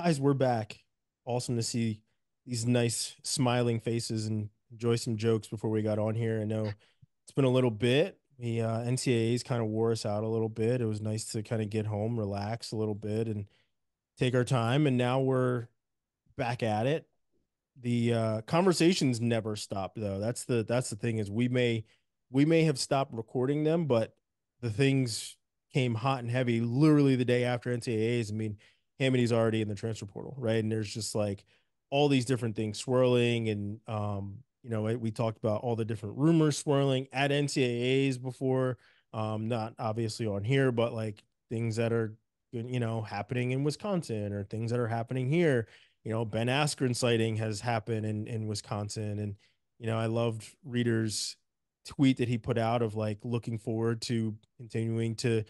Guys, we're back. Awesome to see these nice smiling faces and enjoy some jokes before we got on here. I know it's been a little bit. The NCAAs kind of wore us out a little bit. It was nice to kind of get home, relax a little bit, and take our time. And now we're back at it. The conversations never stop, though. That's the thing is we may have stopped recording them, but the things came hot and heavy literally the day after NCAAs. I mean, Hamidy's already in the transfer portal, right? And there's just like all these different things swirling, and we talked about all the different rumors swirling at NCAAs before, not obviously on here, but like things that are happening in Wisconsin or things that are happening here. Ben Askren sighting has happened in Wisconsin. And, I loved Reader's tweet that he put out of like looking forward to continuing to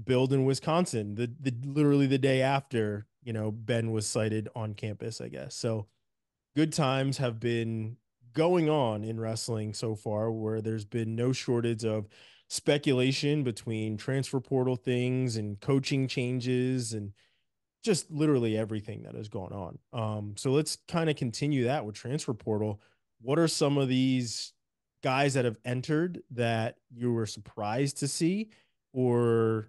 build in Wisconsin the literally the day after, Ben was sighted on campus, I guess. So good times have been going on in wrestling so far, where there's been no shortage of speculation between transfer portal things and coaching changes and just literally everything that has gone on. So let's kind of continue that with transfer portal. What are some of these guys that have entered that you were surprised to see, or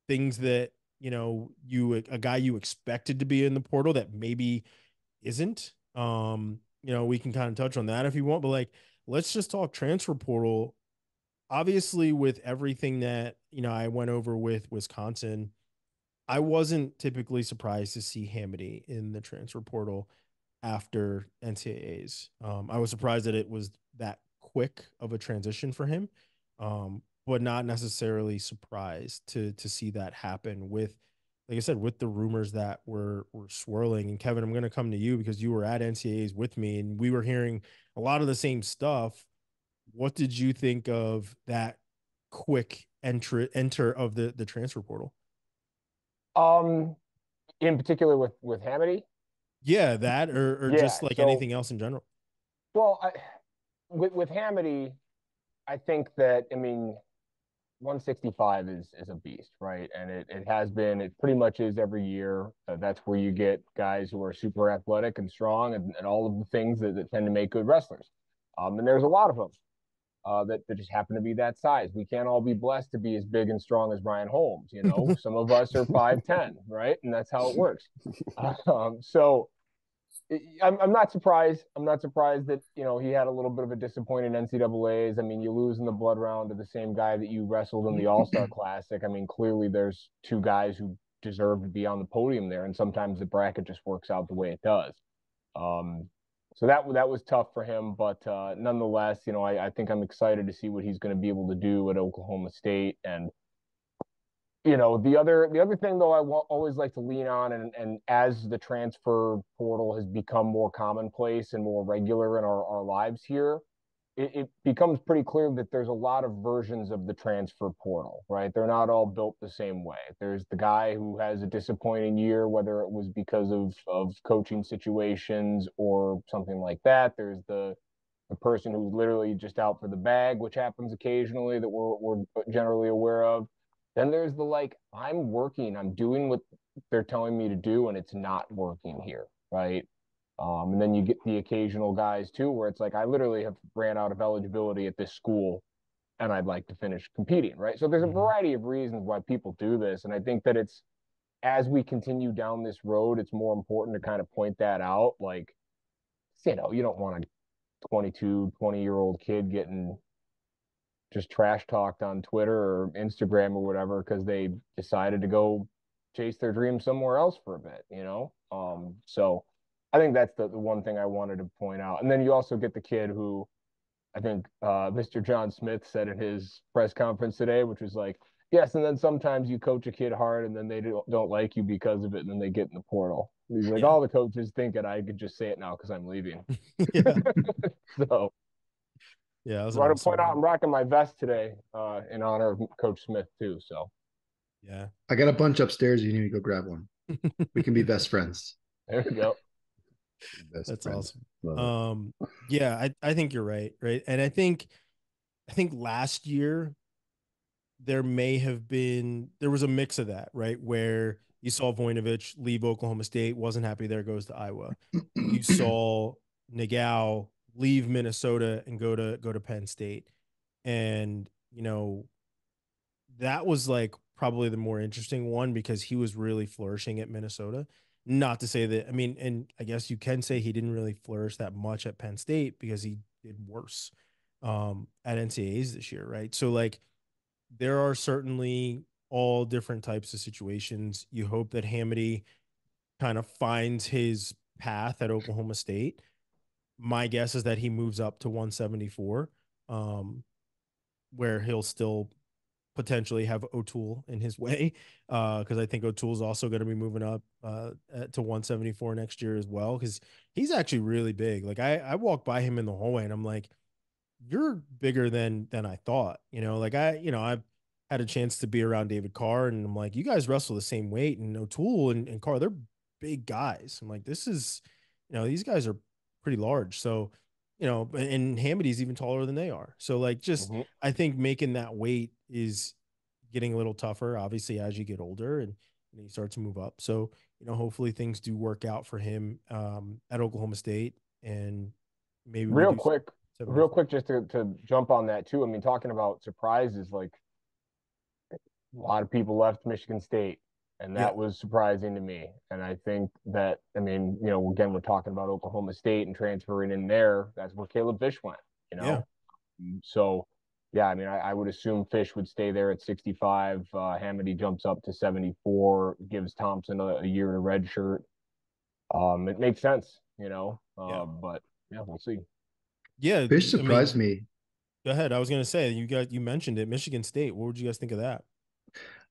things that a guy you expected to be in the portal that maybe isn't? We can kind of touch on that if you want, but like let's just talk transfer portal. Obviously, with everything that I went over with Wisconsin, I wasn't typically surprised to see Hamity in the transfer portal after NCAAs. I was surprised that it was that quick of a transition for him, but not necessarily surprised to see that happen with, like I said, with the rumors that were swirling. And Kevin, I'm going to come to you because you were at NCAAs with me, and we were hearing a lot of the same stuff. What did you think of that quick enter of the transfer portal? Um, in particular with Hamity. Yeah, that or Yeah. just like So, anything else in general. well, with Hamity, I think that I mean 165 is a beast, right? And it has been. It pretty much is every year. That's where you get guys who are super athletic and strong and all of the things that tend to make good wrestlers. And there's a lot of them. That just happen to be that size. We can't all be blessed to be as big and strong as Brian Holmes. Some of us are 5'10", right? And that's how it works. So I'm not surprised. I'm not surprised that he had a little bit of a disappointing NCAA's. I mean, you lose in the blood round to the same guy that you wrestled in the All Star Classic. I mean, clearly there's two guys who deserve to be on the podium there, and sometimes the bracket just works out the way it does. Um, so that was tough for him, but nonetheless, I think I'm excited to see what he's going to be able to do at Oklahoma State. And the other thing though always like to lean on, and as the transfer portal has become more commonplace and more regular in our lives here, it becomes pretty clear that there's a lot of versions of the transfer portal, right? They're not all built the same way. There's the guy who has a disappointing year, whether it was because of coaching situations or something like that. There's the person who's literally just out for the bag, which happens occasionally that we're generally aware of. Then there's the like, I'm working, I'm doing what they're telling me to do, and it's not working here, right? And then you get the occasional guys too, where it's like, I literally have ran out of eligibility at this school and I'd like to finish competing, right? So there's a Mhm. variety of reasons why people do this. And I think that it's, as we continue down this road, it's more important to kind of point that out. Like, you don't want a 22, 20-year-old kid getting just trash talked on Twitter or Instagram or whatever because they decided to go chase their dreams somewhere else for a bit. So I think that's the one thing I wanted to point out. And then you also get the kid who I think Mr. John Smith said in his press conference today, which was like, yes, and then sometimes you coach a kid hard and then they don't like you because of it, and then they get in the portal. He's like, Yeah. all the coaches think it. I could just say it now because I'm leaving. Yeah. So Yeah, that was I an want to awesome point out one. I'm rocking my vest today in honor of Coach Smith too. So Yeah. I got a bunch upstairs. You need to go grab one. We can be best friends. there we go. Best That's friends. awesome. Love it. Yeah, I think you're right, right? And I think last year there was a mix of that, right? Where, You saw Voinovich leave Oklahoma State, wasn't happy there, goes to Iowa. You saw Nagao leave Minnesota and go to Penn State. And, that was like probably the more interesting one because he was really flourishing at Minnesota. Not to say that, I mean, and I guess you can say he didn't really flourish that much at Penn State because he did worse at NCAAs this year, right? So, like, there are certainly all different types of situations. You hope that Hamity kind of finds his path at Oklahoma State. My guess is that he moves up to 174, um, where he'll still potentially have O'Toole in his way, because I think O'Toole's also going to be moving up to 174 next year as well, because he's actually really big. Like I walk by him in the hallway and I'm like, you're bigger than I thought. Like I've had a chance to be around David Carr, and I'm like, you guys wrestle the same weight, and O'Toole and Carr, they're big guys. I'm like, this is, these guys are pretty large. So, and Hamidy's even taller than they are. So, like, just Mm-hmm. I think making that weight is getting a little tougher, obviously, as you get older and you start to move up. So, hopefully things do work out for him at Oklahoma State, and maybe we Real do quick, real 74. quick, just to jump on that too. I mean, talking about surprises, like a lot of people left Michigan State, and Yeah. that was surprising to me. And I think that, I mean, again, we're talking about Oklahoma State and transferring in there. That's where Caleb Fish went, you Yeah. know? So, yeah, I mean, I would assume Fish would stay there at 65. Hamity jumps up to 74, gives Thompson a year to redshirt. It makes sense, Yeah. but yeah, we'll see. Yeah. Fish I mean, surprised me. go ahead. I was going to say, you mentioned it, Michigan State. What would you guys think of that?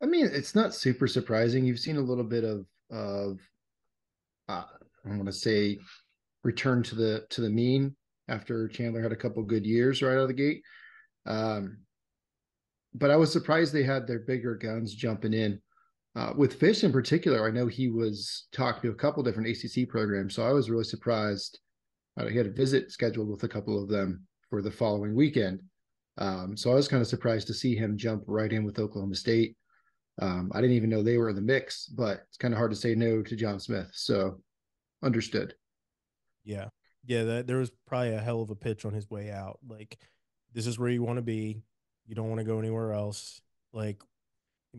I mean, it's not super surprising. You've seen a little bit of I want to say return to the mean after Chandler had a couple good years right out of the gate. Um, but I was surprised they had their bigger guns jumping in. With Fish in particular, I know he was talking to a couple different ACC programs, so I was really surprised. He had a visit scheduled with a couple of them for the following weekend. So I was kind of surprised to see him jump right in with Oklahoma State. I didn't even know they were in the mix, but it's kind of hard to say no to John Smith. So understood. Yeah. Yeah. There was probably a hell of a pitch on his way out. Like, this is where you want to be. You don't want to go anywhere else. Like,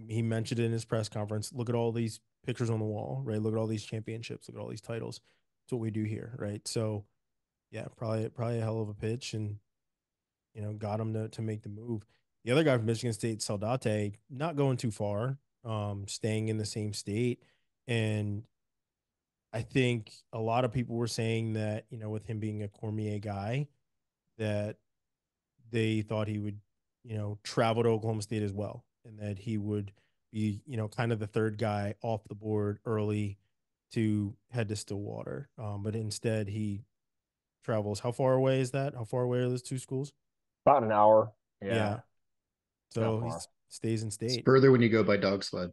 he mentioned it in his press conference. Look at all these pictures on the wall, right? Look at all these championships. Look at all these titles. That's what we do here, right? So, yeah, probably a hell of a pitch, and got him to make the move. The other guy from Michigan State, Saldate, not going too far, staying in the same state, and I think a lot of people were saying that with him being a Cormier guy, that they thought he would travel to Oklahoma State as well, and that he would be kind of the third guy off the board early to head to Stillwater. But instead he travels. How far away is that? How far away are those two schools? About an hour. Yeah. Yeah, not So he far. stays in It's state. further when you go by dog sled.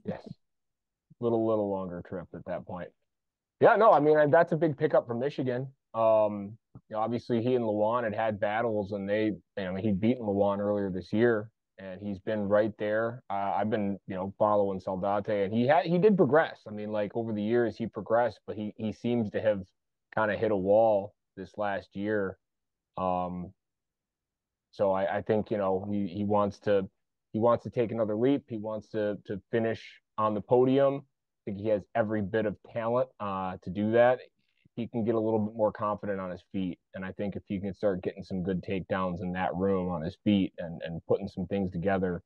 Yes, little longer trip at that point. Yeah, no, I mean that's a big pickup for Michigan. Obviously he and Lawan had battles, and he'd beaten Lawan earlier this year, and he's been right there. I've been following Saldate, and he did progress. I mean, like over the years he progressed, but he seems to have kind of hit a wall this last year. Um, so I think he wants to take another leap. He wants to finish on the podium. I think he has every bit of talent to do that. He can get a little bit more confident on his feet, and I think if he can start getting some good takedowns in that room on his feet and putting some things together,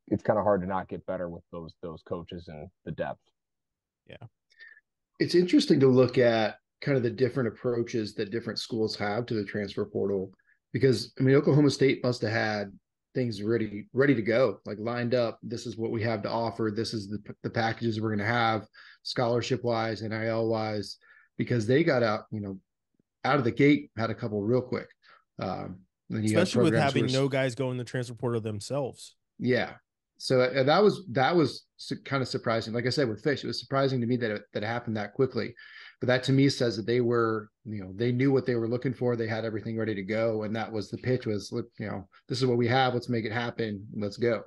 it's kind of hard to not get better with those coaches and the depth. Yeah. It's interesting to look at kind of the different approaches that different schools have to the transfer portal, because I mean Oklahoma State must have had things ready to go, like lined up. This is what we have to offer. This is the packages we're going to have, scholarship wise, NIL wise, because they got out of the gate, had a couple real quick. Then you have Especially with programs where having no guys go in the transfer portal themselves. yeah. So that was kind of surprising. Like I said, with Fish, it was surprising to me that it happened that quickly. But that to me says that they were, they knew what they were looking for. They had everything ready to go, and that was the pitch. Was, look, this is what we have. Let's make it happen. Let's go.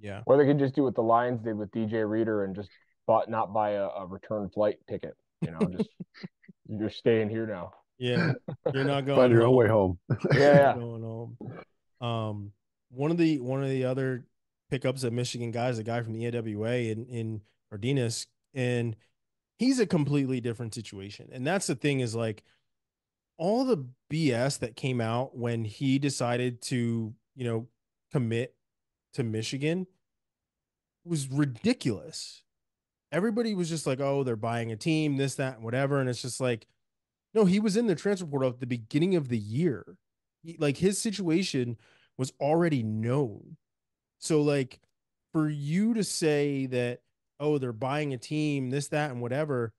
Yeah. Or they could just do what the Lions did with DJ Reader and just not buy a return flight ticket. Just you're staying here now. Yeah. You're not Find going your own way home. home. You're not Yeah. going home. One of the other pickups at Michigan guys, a guy from the AWA in Cardenas, and he's a completely different situation. And that's the thing is like all the BS that came out when he decided to, commit to Michigan was ridiculous. Everybody was just like, oh, they're buying a team, this, that, and whatever. And it's just like, no, he was in the transfer portal at the beginning of the year. Like his situation was already known. So like for you to say that, oh, they're buying a team, this, that, and whatever,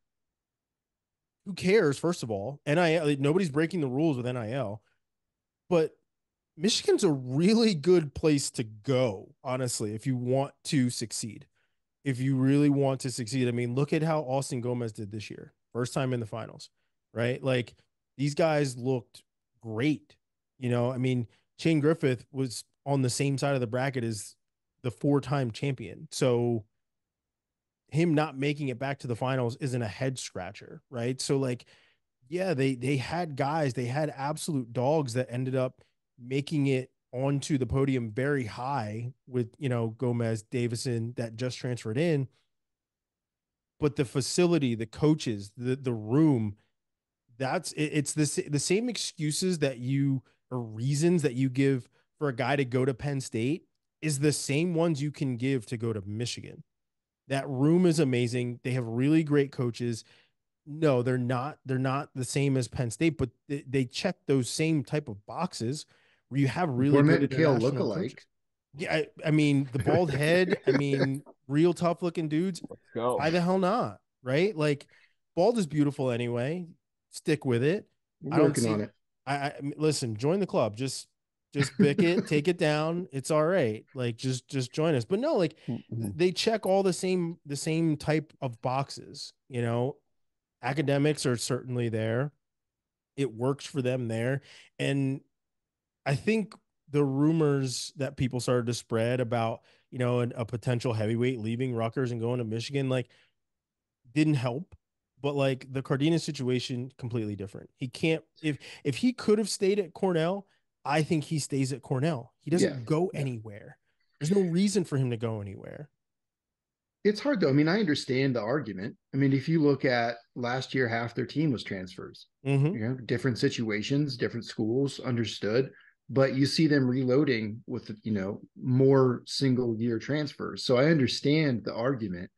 who cares? First of all, NIL, like, nobody's breaking the rules with NIL, but Michigan's a really good place to go, honestly, if you want to succeed. If you really want to succeed, I mean, look at how Austin Gomez did this year. First time in the finals, right? Like these guys looked great. I mean, Shane Griffith was on the same side of the bracket as the 4-time champion. So him not making it back to the finals isn't a head scratcher, right? So like, yeah, they had guys, they had absolute dogs that ended up making it onto the podium very high with, Gomez, Davison that just transferred in. But the facility, the coaches, the room, it's the same excuses that you or reasons that you give for a guy to go to Penn State is the same ones you can give to go to Michigan. That room is amazing. They have really great coaches. No, they're not. They're not the same as Penn State, but they check those same type of boxes where you have really Fournette good and Kale look international alike. coaches. Yeah, I mean the bald head. I mean, real tough looking dudes. Let's go. Why the hell not? Right? Like, bald is beautiful anyway. Stick with it. I don't Working see. on it. I listen. Join the club. Just pick it, take it down. It's all right. Like, just join us. But no, like they check all the same type of boxes. Academics are certainly there. It works for them there. And I think the rumors that people started to spread about, a potential heavyweight leaving Rutgers and going to Michigan, like, didn't help. But like the Cardenas situation, completely different. He can't if he could have stayed at Cornell, I think he stays at Cornell. He Yeah. doesn't go Yeah. anywhere. There's no reason for him to go anywhere. It's hard though. I mean, I understand the argument. I mean, if you look at last year, half their team was transfers. Mm-hmm. Different situations, different schools, understood. But you see them reloading with, more single year transfers. So I understand the argument.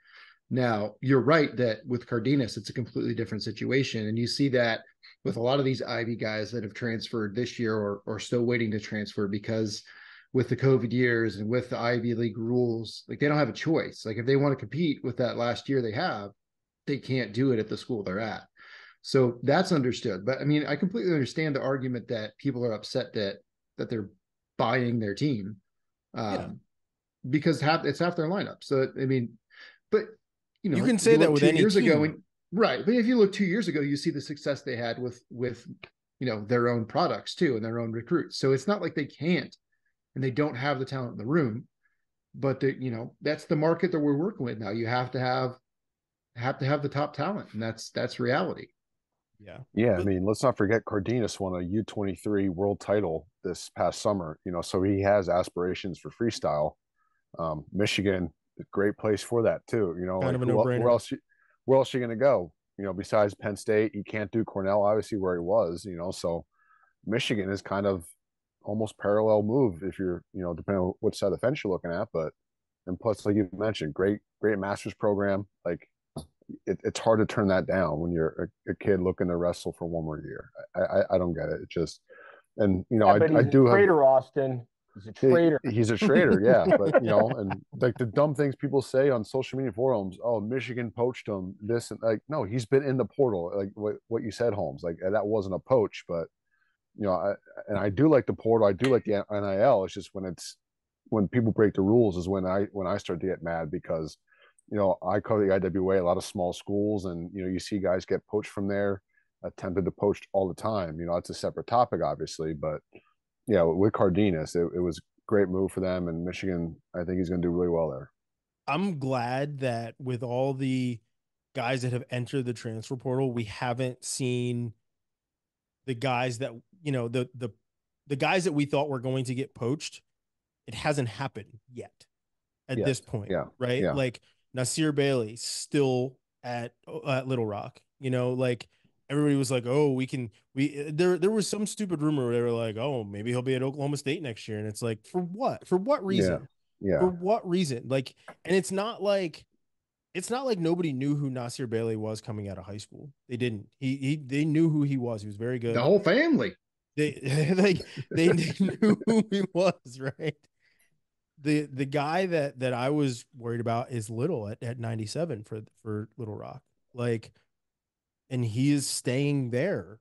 Now, you're right that with Cardenas, it's a completely different situation. And you see that with a lot of these Ivy guys that have transferred this year or still waiting to transfer because with the COVID years and with the Ivy League rules, like they don't have a choice. Like if they want to compete with that last year they can't do it at the school they're at. So that's understood. But I mean, I completely understand the argument that people are upset that they're buying their team Yeah. because it's half their lineup. So I mean, but You can say you that look with 2 any years team. ago, right? But if you look 2 years ago, you see the success they had with their own products too and their own recruits. So it's not like they can't and they don't have the talent in the room, but that's the market that we're working with now. You have to have the top talent, and that's reality. Yeah. Yeah, I mean, let's not forget Cardenas won a U23 world title this past summer, so he has aspirations for freestyle. Michigan, a great place for that too. Kind Like of a no-brainer. where else are you going to go? Besides Penn State, you can't do Cornell, obviously where he was, so Michigan is kind of almost parallel move if you're, depending on which side of the fence you're looking at. But, and plus, like you mentioned, great master's program. Like it's hard to turn that down when you're a kid looking to wrestle for one more year. I don't get it. It just, and, But he's I do a traitor, Austin. He's a traitor. He's a traitor, yeah. But and like the dumb things people say on social media forums, oh, Michigan poached him, this and like, no, he's been in the portal, like what you said, Holmes. Like that wasn't a poach, but I do like the portal, I do like the NIL. It's just when people break the rules is when I start to get mad because I cover the IWA, a lot of small schools, and you see guys get poached from there, attempted to poach all the time. It's a separate topic, obviously, but yeah, with Cardenas, it was great move for them. And Michigan, I think he's going to do really well there. I'm glad that with all the guys that have entered the transfer portal, we haven't seen the guys that, the guys that we thought were going to get poached. It hasn't happened yet at Yes. this point, Yeah. right? Yeah. Like Nasir Bailey still at Little Rock, like everybody was like, oh, there was some stupid rumor where they were like, oh, maybe he'll be at Oklahoma State next year. And it's like, for what? For what Yeah. reason? Yeah. For what reason? Like, and it's not like nobody knew who Nasir Bailey was coming out of high school. They didn't. They knew who he was. He was very The good. whole family. They like they knew who he was, right? The guy that I was worried about is Little at 97 for Little Rock. Like, and he is staying there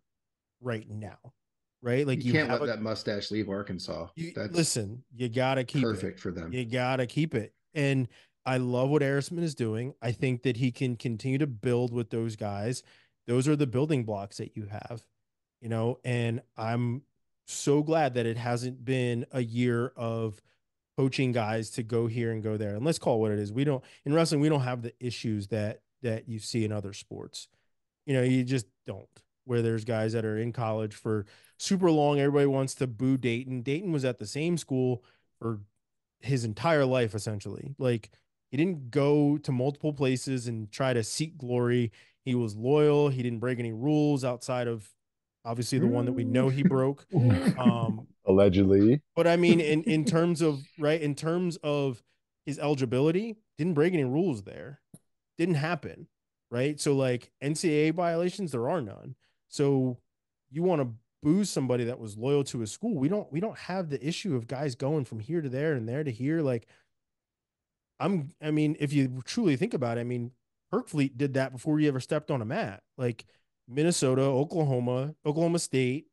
right now. Right? Like You can't let that mustache leave Arkansas. That's listen, you gotta keep perfect it. for them. You gotta keep it. And I love what Arisman is doing. I think that he can continue to build with those guys. Those are the building blocks that you have, and I'm so glad that it hasn't been a year of poaching guys to go here and go there. And let's call it what it is. We don't in wrestling, we don't have the issues that you see in other sports. You just don't. Where there's guys that are in college for super long. Everybody wants to boo Dayton. Dayton was at the same school for his entire life, essentially. Like, he didn't go to multiple places and try to seek glory. He was loyal. He didn't break any rules outside of obviously the one that we know he broke. Allegedly. But I mean, in terms of his eligibility, didn't break any rules there. Didn't happen, right? So like NCAA violations, there are none. So you want to boo somebody that was loyal to a school. We don't have the issue of guys going from here to there and there to here. Like, I mean, if you truly think about it, I mean, Herkfleet did that before he ever stepped on a mat. Like Minnesota, Oklahoma State,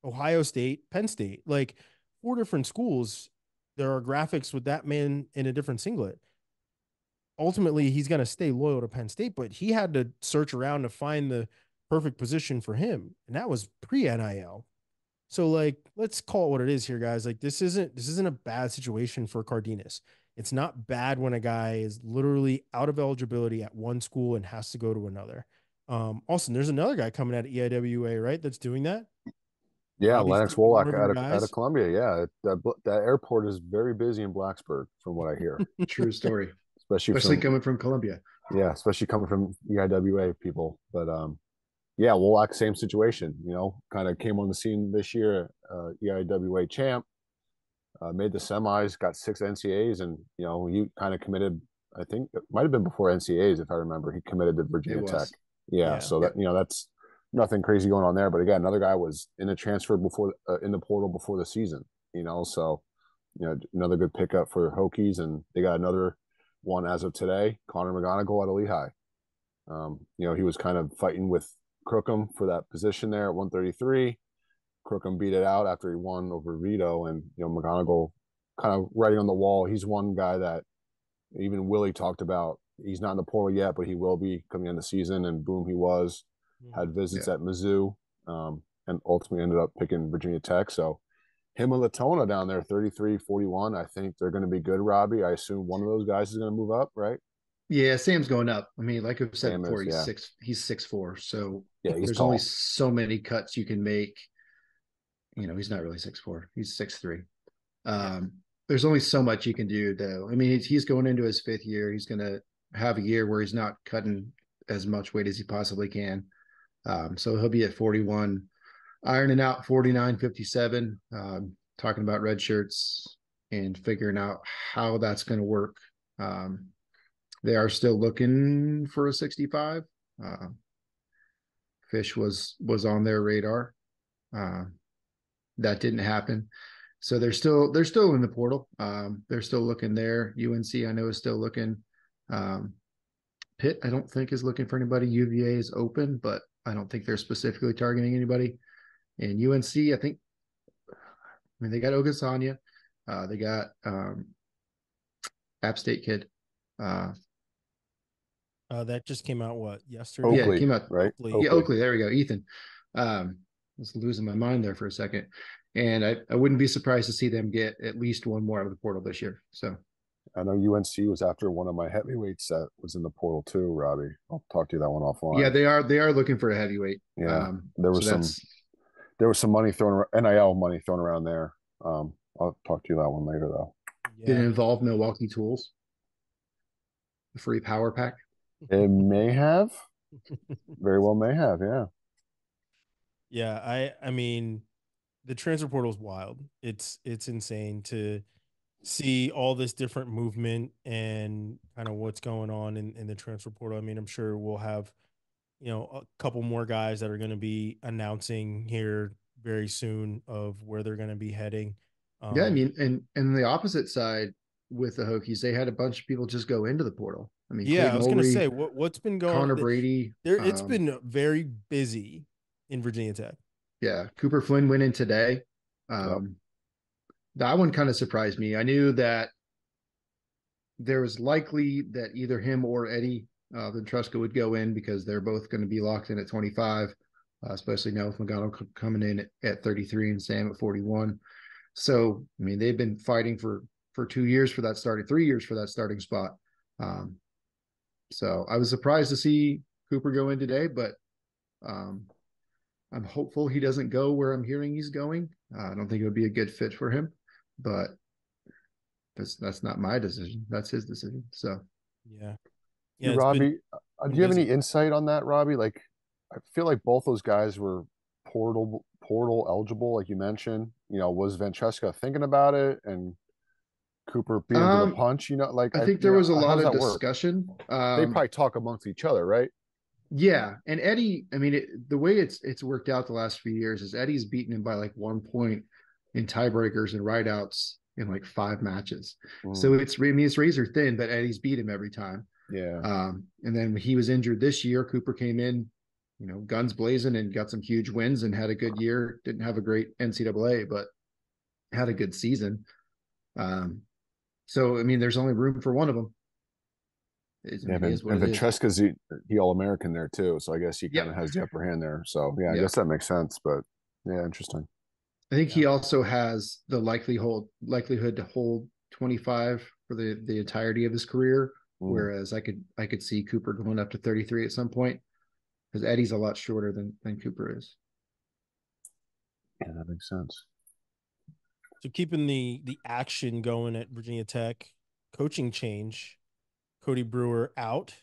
Ohio State, Penn State, like 4 different schools. There are graphics with that man in a different singlet. Ultimately, he's going to stay loyal to Penn State, but he had to search around to find the perfect position for him, and that was pre-NIL. So like, let's call it what it is here, guys. Like, this isn't a bad situation for Cardenas. It's not bad when a guy is literally out of eligibility at one school and has to go to another. Austin, there's another guy coming out of EIWA, right? That's doing that. Yeah, Bobby's Lennox taking one Wolak of them out of guys. Columbia. Yeah, that airport is very busy in Blacksburg, from what I hear, True story. especially Especially from coming from Columbia. especially coming from EIWA people. But yeah, Wolak, same situation. Kind of came on the scene this year, EIWA champ, made the semis, got 6 NCAs, and he kind of committed. I think it might have been before NCAs, if I remember. He committed to It Virginia Tech. was. Yeah, Yeah. so that that's nothing crazy going on there. But again, another guy was in the transfer before in the portal before the season. So another good pickup for Hokies, and they got another one as of today, Connor McGonigal out of Lehigh. He was kind of fighting with Crookham for that position there at 133. Crookham beat it out after he won over Vito, and McGonigal kind of writing on the wall. He's one guy that even Willie talked about. He's not in the portal yet, but he will be coming in the season, and boom, he was. Had visits at Mizzou, and ultimately ended up picking Virginia Tech. So him and Latona down there, 33-41. I think they're going to be good, Robbie. I assume one of those guys is going to move up, right? Yeah, Sam's going up. I mean, like I've said Sam before, is, yeah. he's 6'4". So Yeah, he's there's tall. only so many cuts you can make. He's not really 6'4". He's 6'3". There's only so much you can do, though. I mean, he's going into his 5th year. He's going to have a year where he's not cutting as much weight as he possibly can. So he'll be at 41, ironing out 49-57, talking about red shirts and figuring out how that's going to work. They are still looking for a 65. Fish was on their radar. That didn't happen. So they're still in the portal. They're still looking there. UNC, I know, is still looking. Pitt, I don't think, is looking for anybody. UVA is open, but I don't think they're specifically targeting anybody. And UNC, I mean, they got Ogasanya. They got App State kid. That just came out yesterday? Yeah, it Oakley, came out. right? Oakley. Yeah, Oakley. There we go. Ethan. I was losing my mind there for a second. And I wouldn't be surprised to see them get at least one more out of the portal this year. So I know UNC was after one of my heavyweights that was in the portal too, Robbie. I'll talk to you that one yeah, offline. they are looking for a heavyweight. Yeah, there So was some there was some money thrown NIL money thrown around there. I'll talk to you that one later though. did it Yeah. involve Milwaukee Tools, the free power pack? It may have, very well may have, yeah. Yeah, I mean, the transfer portal is wild. It's insane to see all this different movement and kind of what's going on in the transfer portal. I mean, I'm sure we'll have, a couple more guys that are going to be announcing here very soon of where they're going to be heading. Yeah, I Um, mean, and the opposite side with the Hokies, they had a bunch of people just go into the portal. I mean, yeah, I Clayton was going to Ulrey, say what's been going Connor Brady, there. It's been very busy in Virginia Tech. yeah, Cooper Flynn went in today. Yep. Um, that one kind of surprised me. I knew that there was likely that either him or Eddie Ventrusca would go in because they're both going to be locked in at 25, especially now with Magano coming in at 33 and Sam at 41. So, I mean, they've been fighting for 2 years for that starting, 3 years for that starting spot. Um, so I was surprised to see Cooper go in today, but um, I'm hopeful he doesn't go where I'm hearing he's going. I don't think it would be a good fit for him, but that's not my decision. That's his decision. So Yeah, Hey, yeah, Robbie, been do you have any busy. insight on that, Robbie? Like, I feel like both those guys were portal eligible, like you mentioned. Was Francesca thinking about it and Cooper beat him to the um, punch? I think there was a How lot does of that work? discussion. They probably talk amongst each other, right? Yeah, and Eddie, I mean, the way it's worked out the last few years is Eddie's beaten him by like 1 point in tiebreakers and rideouts in like 5 matches. So Mm, it's razor thin, but Eddie's beat him every time. yeah. And then when he was injured this year, Cooper came in, guns blazing and got some huge wins and had a good year. Didn't have a great NCAA, but had a good season. Um, so I mean, there's only room for one of them. I Yeah, mean, it is what and it is. Ventresca's he All American there too, so I guess he kind Yep. of has the upper hand there. So yeah, I Yeah. guess that makes sense. But yeah, interesting. I think Yeah, he also has the likelihood to hold 25 for the entirety of his career. Mm, Whereas I could see Cooper going up to 33 at some point because Eddie's a lot shorter than Cooper is. yeah, that makes sense. so keeping the action going at Virginia Tech, coaching change. Cody Brewer out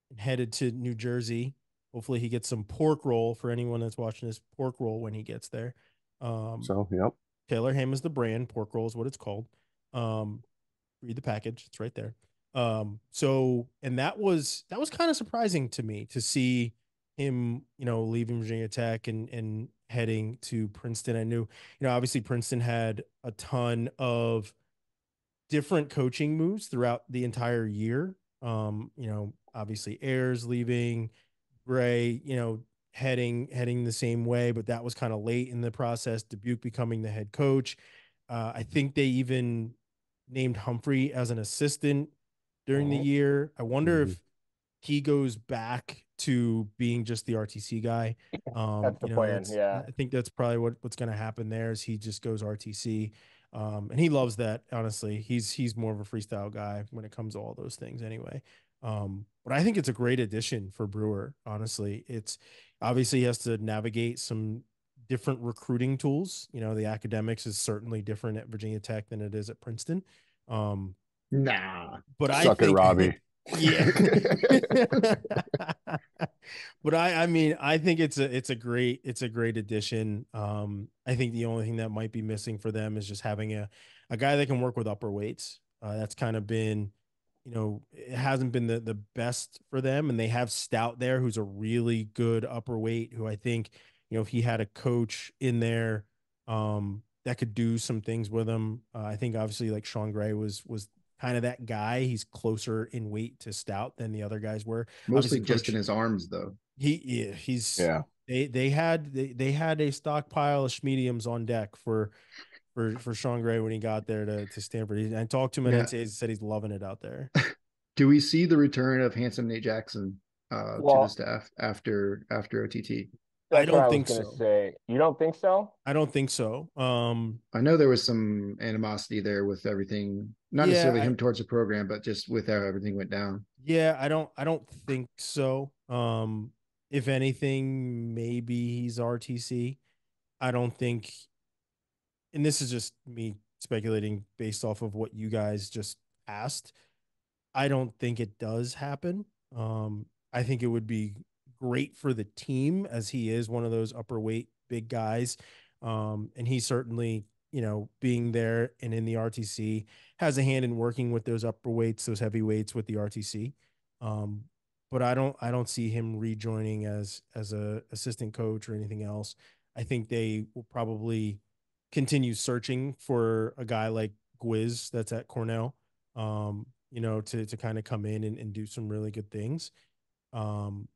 and headed to New Jersey. Hopefully, he gets some pork roll for anyone that's watching this pork roll when he gets there. Um, So yep. Taylor Ham is the brand. Pork roll is what it's called. Um, Read the package; it's right there. And that was kind of surprising to me to see him, leaving Virginia Tech and heading to Princeton. I knew, obviously Princeton had a ton of different coaching moves throughout the entire year. Obviously Ayers leaving, Gray, heading the same way, but that was kind of late in the process. Dubuque becoming the head coach. I think they even named Humphrey as an assistant during the year. I wonder Mhm. if he goes back to being just the RTC guy. That's the plan. That's Yeah. I think that's probably what's going to happen there is he just goes RTC. And he loves that. Honestly, he's more of a freestyle guy when it comes to all those things. Anyway, but I think it's a great addition for Brewer. Honestly, it's obviously he has to navigate some different recruiting tools. The academics is certainly different at Virginia Tech than it is at Princeton. Um, Nah. but I Suck it, think, Robbie. yeah. But I mean, I think it's a great addition. I think the only thing that might be missing for them is just having a guy that can work with upper weights. That's kind of been, it hasn't been the best for them, and they have Stout there, who's a really good upper weight. Who I think, if he had a coach in there, that could do some things with him. I think obviously like Sean Gray was kind of that guy. He's closer in weight to Stout than the other guys were. Mostly Obviously, just in Coach his arms, though. yeah, he's Yeah. they had a stockpile of schmediums on deck for Sean Gray when he got there to Stanford. I talked to him at Yeah. NCAA. He said he's loving it out there. Do we see the return of Handsome Nate Jackson to the Well, staff after OTT? I That's what don't I was think gonna so. say. You don't think so? I don't think so. I know there was some animosity there with everything, not Yeah, necessarily him towards the program, but just with how everything went down. yeah, I don't think so. If anything, maybe he's RTC. I don't think, and this is just me speculating based off of what you guys just asked. I don't think it does happen. I think it would be great for the team as he is one of those upper weight big guys. And he certainly, being there and in the RTC has a hand in working with those upper weights, those heavy weights with the RTC. Um, but I don't see him rejoining as a assistant coach or anything else. I think they will probably continue searching for a guy like Gwiz that's at Cornell. To kind of come in and do some really good things. Um,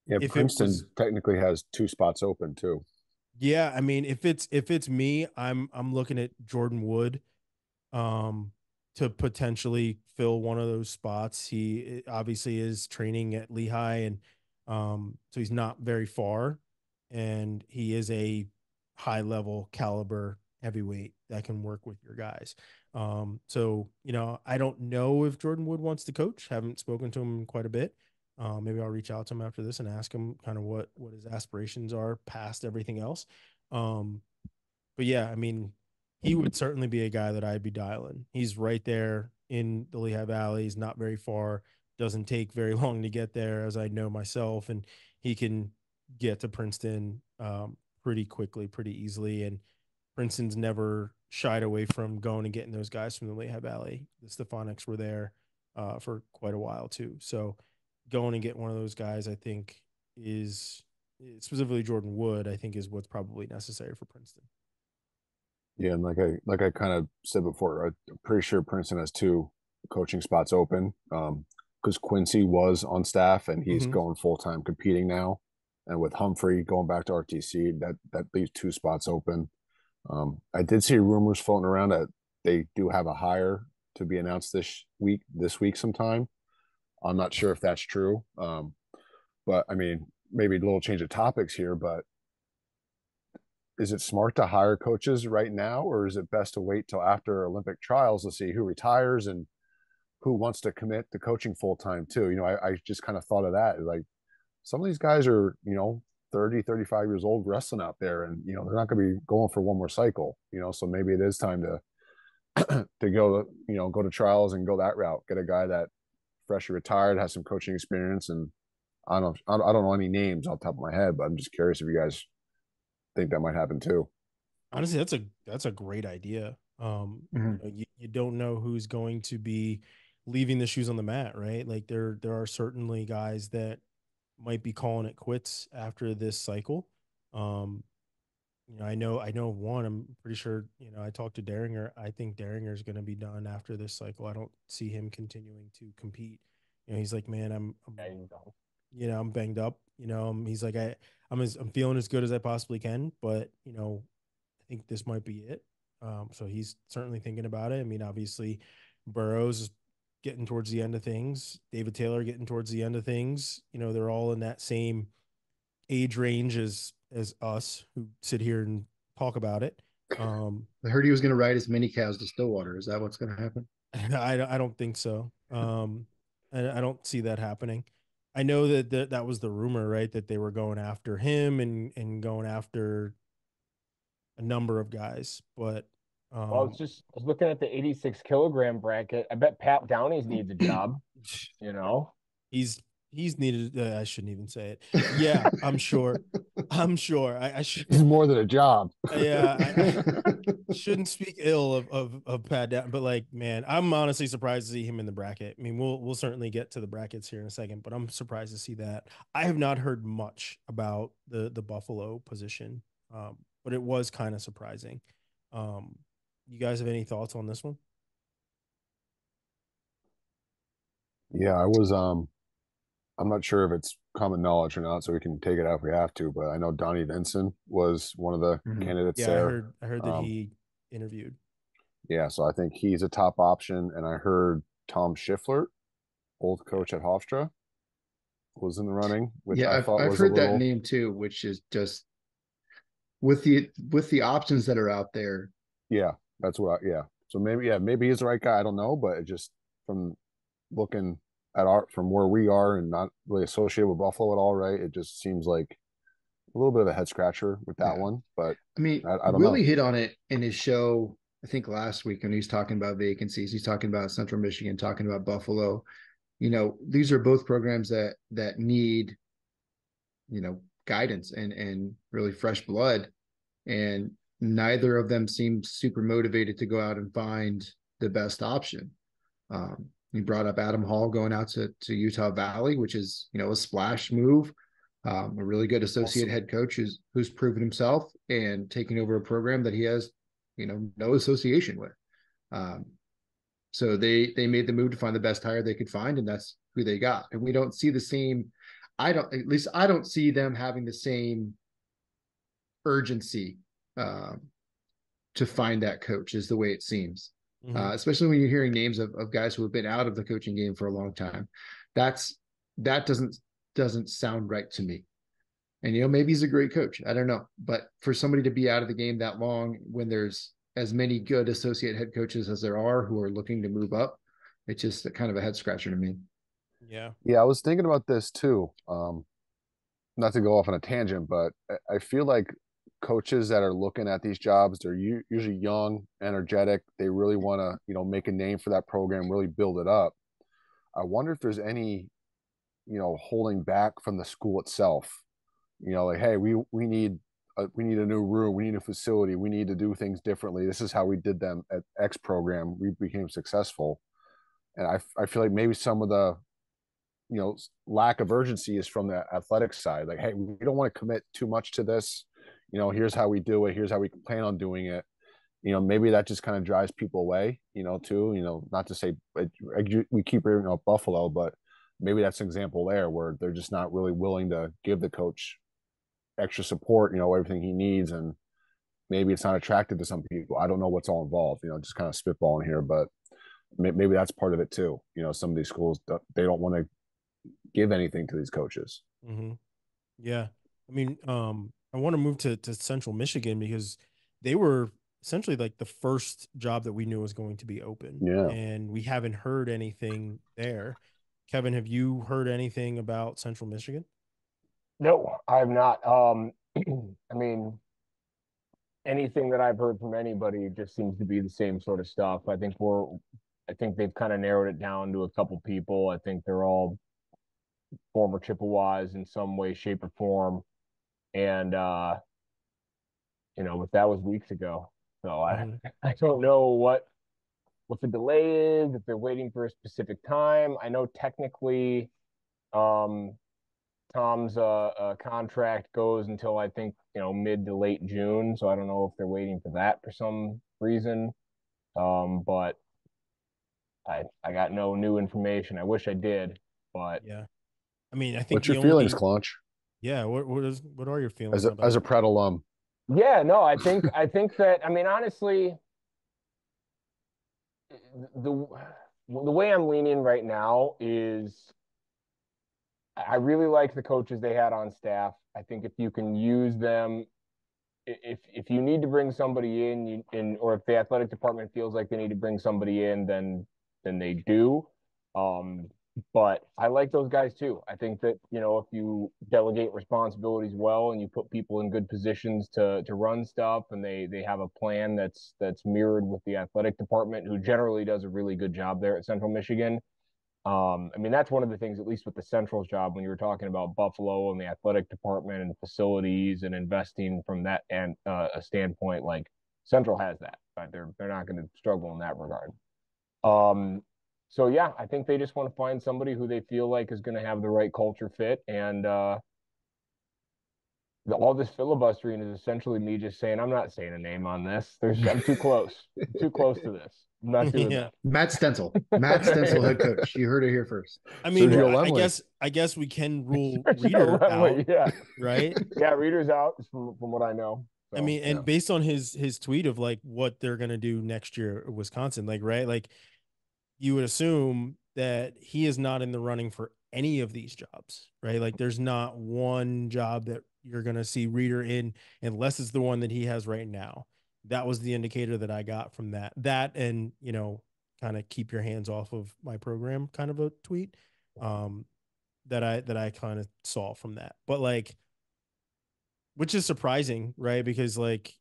Yeah, if it was, Princeton technically has 2 spots open too. yeah, I mean, if it's me, I'm looking at Jordan Wood, um, to potentially fill one of those spots. He obviously is training at Lehigh, and so he's not very far, and he is a high level caliber heavyweight that can work with your guys. So I don't know if Jordan Wood wants to coach. Haven't spoken to him quite a bit. Maybe I'll reach out to him after this and ask him kind of what his aspirations are past everything else. Um, but yeah, I mean, he would certainly be a guy that I'd be dialing. He's right there in the Lehigh Valley. He's not very far. Doesn't take very long to get there, as I know myself, and he can get to Princeton pretty quickly, pretty easily. And Princeton's never shied away from going and getting those guys from the Lehigh Valley. The Stephonics were there for quite a while too. So going and get one of those guys, I think, is specifically Jordan Wood. I think is what's probably necessary for Princeton. Yeah, and like I kind of said before, I'm pretty sure Princeton has 2 coaching spots open. Because Quincy was on staff and he's Mm-hmm. going full time competing now, and with Humphrey going back to RTC, that leaves 2 spots open. I did see rumors floating around that they do have a hire to be announced this week sometime. I'm not sure if that's true. But I mean, maybe a little change of topics here, but is it smart to hire coaches right now, or is it best to wait till after Olympic trials to see who retires and who wants to commit to coaching full time too? I just kind of thought of that. Like some of these guys are, 30, 35 years old wrestling out there and, they're not going to be going for one more cycle, so maybe it is time to go to trials and go that route, get a guy that freshly retired, has some coaching experience. And I don't know any names off the top of my head, but I'm just curious if you guys think that might happen too. Honestly, that's a great idea. Mhm. You don't know who's going to be leaving the shoes on the mat, right? Like there are certainly guys that might be calling it quits after this cycle. Um, I know of one. I'm pretty sure. I talked to Daringer. I think Daringer is going to be done after this cycle. I don't see him continuing to compete. He's like, man, I'm Yeah, you don't. I'm banged up. He's like, I'm feeling as good as I possibly can, but I think this might be it. So he's certainly thinking about it. I mean, obviously, Burrows is getting towards the end of things. David Taylor getting towards the end of things. They're all in that same age range as us who sit here and talk about it. Um, I heard he was going to ride his mini cows to Stillwater. Is that what's going to happen? I don't think so. I don't see that happening. I know that was the rumor, right? That they were going after him and going after a number of guys, but Well, um, I was looking at the 86 kilogram bracket. I bet Pat Downey's needs a job, you know? he's he's needed. I shouldn't even say it. Yeah, I'm sure. I'm sure. I should. This is more than a job. Yeah, I shouldn't speak ill of Pat Down, but like, man, I'm honestly surprised to see him in the bracket. I mean, we'll certainly get to the brackets here in a second, but I'm surprised to see that. I have not heard much about the Buffalo position, but it was kind of surprising. Um, you guys have any thoughts on this one? Yeah, I'm not sure if it's common knowledge or not, so we can take it out if we have to, but I know Donnie Vinson was one of the Mhm. candidates Yeah, I there. heard. I heard that Um, he interviewed. yeah, so I think he's a top option. And I heard Tom Schiffler, old Yeah, coach at Hofstra, was in the running, which Yeah, I I've thought I've was a heard that little. name too, which is just with the options that are out there. Yeah, that's what. Yeah. So maybe maybe he's the right guy. I don't know, but it just from looking at our from where we are and not really associated with Buffalo at all, right? It just seems like a little bit of a head scratcher with that Yeah. one, but I mean, I don't know. Willie hit on it in his show, I think last week when he was talking about vacancies. He's talking about Central Michigan, talking about Buffalo. These are both programs that need, guidance and really fresh blood. And neither of them seem super motivated to go out and find the best option. You brought up Adam Hall going out to Utah Valley, which is, a splash move. A really good associate Awesome. head coach who's proven himself and taking over a program that he has, no association with. Um, so they made the move to find the best hire they could find, and that's who they got. And we don't see the same. At least I don't see them having the same urgency um, to find that coach, is the way it seems. Especially when you're hearing names of guys who have been out of the coaching game for a long time. That doesn't sound right to me. And maybe he's a great coach. I don't know. But for somebody to be out of the game that long when there's as many good associate head coaches as there are who are looking to move up, it's just a kind of a head scratcher to me. Yeah. Yeah, I was thinking about this too. Not to go off on a tangent, but I feel like coaches that are looking at these jobs, they're usually young, energetic. They really want to, make a name for that program, really build it up. I wonder if there's any, holding back from the school itself. Like, hey, we need a new room, we need a facility, we need to do things differently. This is how we did them at X program. We became successful, and I feel like maybe some of the lack of urgency is from the athletic side. Like, hey, we don't want to commit too much to this. Here's how we do it. Here's how we plan on doing it. Maybe that just kind of drives people away. Too. Not to say we keep hearing about Buffalo, but maybe that's an example there where they're just not really willing to give the coach extra support. Everything he needs, and maybe it's not attractive to some people. I don't know what's all involved. Just kind of spitballing here, but maybe that's part of it too. Some of these schools, they don't want to give anything to these coaches. Yeah. I mean, I want to move to Central Michigan because they were essentially like the first job that we knew was going to be open. Yeah. And we haven't heard anything there. Kevin, have you heard anything about Central Michigan? No, I have not. I mean, anything that I've heard from anybody just seems to be the same sort of stuff. I think they've kind of narrowed it down to a couple people. I think they're all former Chippewas in some way, shape, or form. And but that was weeks ago. So I don't know what the delay is, if they're waiting for a specific time. I know technically Tom's contract goes until I think mid to late June, so I don't know if they're waiting for that for some reason. But I got no new information. I wish I did, but Yeah. I mean, I think What's the your feelings, only Clunch? yeah, what are your As feelings a about it? Pratt alum? yeah, no, I think that, I mean, honestly, the the way I'm leaning right now is I really like the coaches they had on staff. I think if you can use them, if you need to bring somebody or if the athletic department feels like they need to bring somebody in, then they do. Um, but I like those guys too. I think that if you delegate responsibilities well and you put people in good positions to run stuff, and they have a plan that's mirrored with the athletic department, who generally does a really good job there at Central Michigan. I mean, that's one of the things, at least with the Central's job, when you were talking about Buffalo and the athletic department and facilities and investing from that and a standpoint, like Central has that. Right? They're not going to struggle in that regard. Yeah. So yeah, I think they just want to find somebody who they feel like is going to have the right culture fit, and all this filibustering is essentially me just saying I'm not saying a name on this. I'm too close, too close to this. I'm not doing Yeah. Matt Stencil, head coach. You heard it here first. I mean, Sergio I Lemley. guess we can rule Sergio Reader out, Lemley, yeah. right? Yeah, Reader's out from what I know. So, I mean, and yeah. based on his tweet of like what they're gonna do next year at Wisconsin, like right, like you would assume that he is not in the running for any of these jobs, right? Like there's not one job that you're going to see Reader in unless it's the one that he has right now. That was the indicator that I got from that, and, kind of keep your hands off of my program kind of a tweet. That I kind of saw from that. But like, which is surprising, right? Because like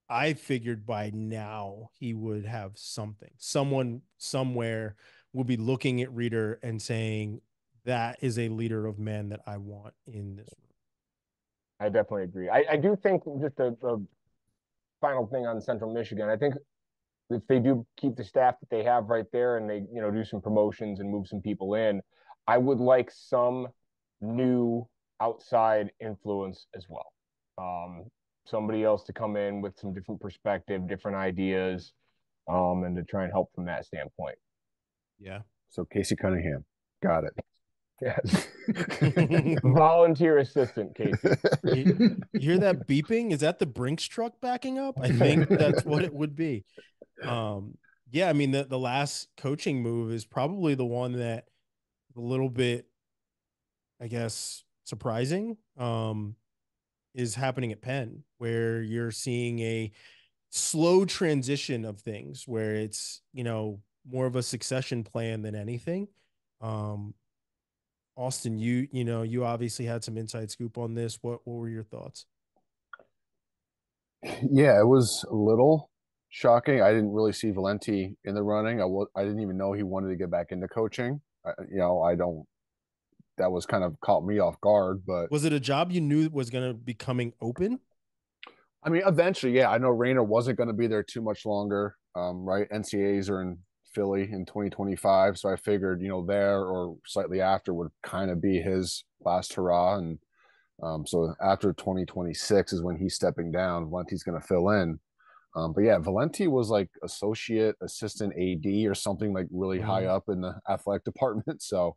I figured by now he would have something. Someone somewhere would be looking at Reader and saying, that is a leader of men that I want in this room. I definitely agree. I do think just a final thing on Central Michigan. I think if they do keep the staff that they have right there and they, do some promotions and move some people in, I would like some new outside influence as well. Somebody else to come in with some different perspective, different ideas, and to try and help from that standpoint. Yeah. So Casey Cunningham, got it. Yes. Volunteer assistant, Casey. You hear that beeping? Is that the Brinks truck backing up? I think that's what it would be. Yeah, I mean, the last coaching move is probably the one that a little bit, I guess, surprising, is happening at Penn, where you're seeing a slow transition of things where it's, more of a succession plan than anything. Austin, you obviously had some inside scoop on this. What were your thoughts? Yeah, it was a little shocking. I didn't really see Valenti in the running. I didn't even know he wanted to get back into coaching. I don't. That was kind of caught me off guard. But Was it a job you knew was going to be coming open? I mean, eventually, yeah. I know Rayner wasn't going to be there too much longer. Right? NCAAs are in Philly in 2025, so I figured, there or slightly after would kind of be his last hurrah. And so after 2026 is when he's stepping down. Valenti's going to fill in. But yeah, Valenti was like associate assistant AD or something like really high up in the athletic department. So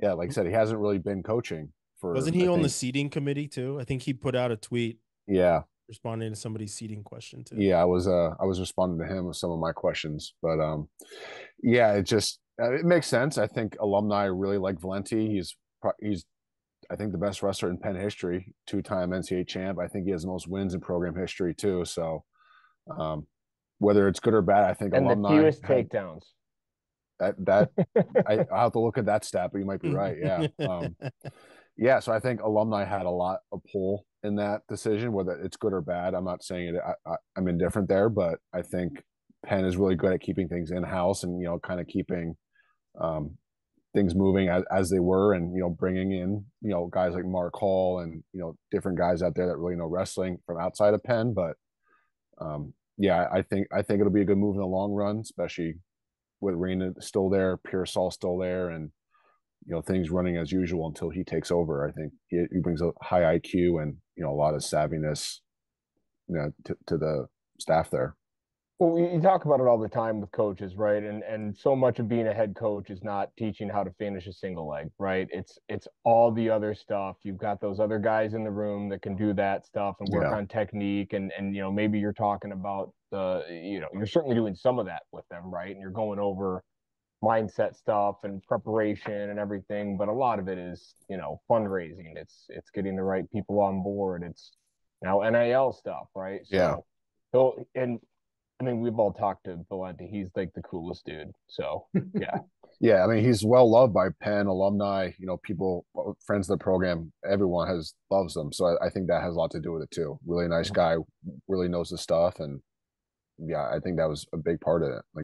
yeah, like I said, he hasn't really been coaching for, Wasn't he I on the think, seating committee too? I think he put out a tweet yeah, responding to somebody's seating question too. yeah. I was responding to him with some of my questions, but yeah, it makes sense. I think alumni really like Valenti. He's I think the best wrestler in Penn history, two-time NCAA champ. I think he has the most wins in program history too. So um, whether it's good or bad, I think And the alumni fewest takedowns. that I'll have to look at that stat, but you might be right. Yeah. Yeah. So I think alumni had a lot of pull in that decision, whether it's good or bad. I'm not saying it. I'm indifferent there, but I think Penn is really good at keeping things in house and, kind of keeping um, things moving as they were, and, bringing in, guys like Mark Hall and, different guys out there that really know wrestling from outside of Penn. But yeah, I think it'll be a good move in the long run, especially with Reina still there, Pearsall still there, and things running as usual until he takes over. I think he brings a high IQ and a lot of savviness, to the staff there. Well, you talk about it all the time with coaches, right? And so much of being a head coach is not teaching how to finish a single leg, right? It's all the other stuff. You've got those other guys in the room that can do that stuff and work Yeah. on technique, and maybe you're talking about you're certainly doing some of that with them, right? And you're going over mindset stuff and preparation and everything, but a lot of it is, fundraising. It's getting the right people on board. It's now NIL stuff, right? Yeah. So and I mean, we've all talked to Valenti. He's like the coolest dude. So yeah. Yeah, I mean, he's well loved by Penn alumni. People, friends of the program, everyone loves him. So I think that has a lot to do with it too. Really nice guy, really knows the stuff, and yeah, I think that was a big part of it. Like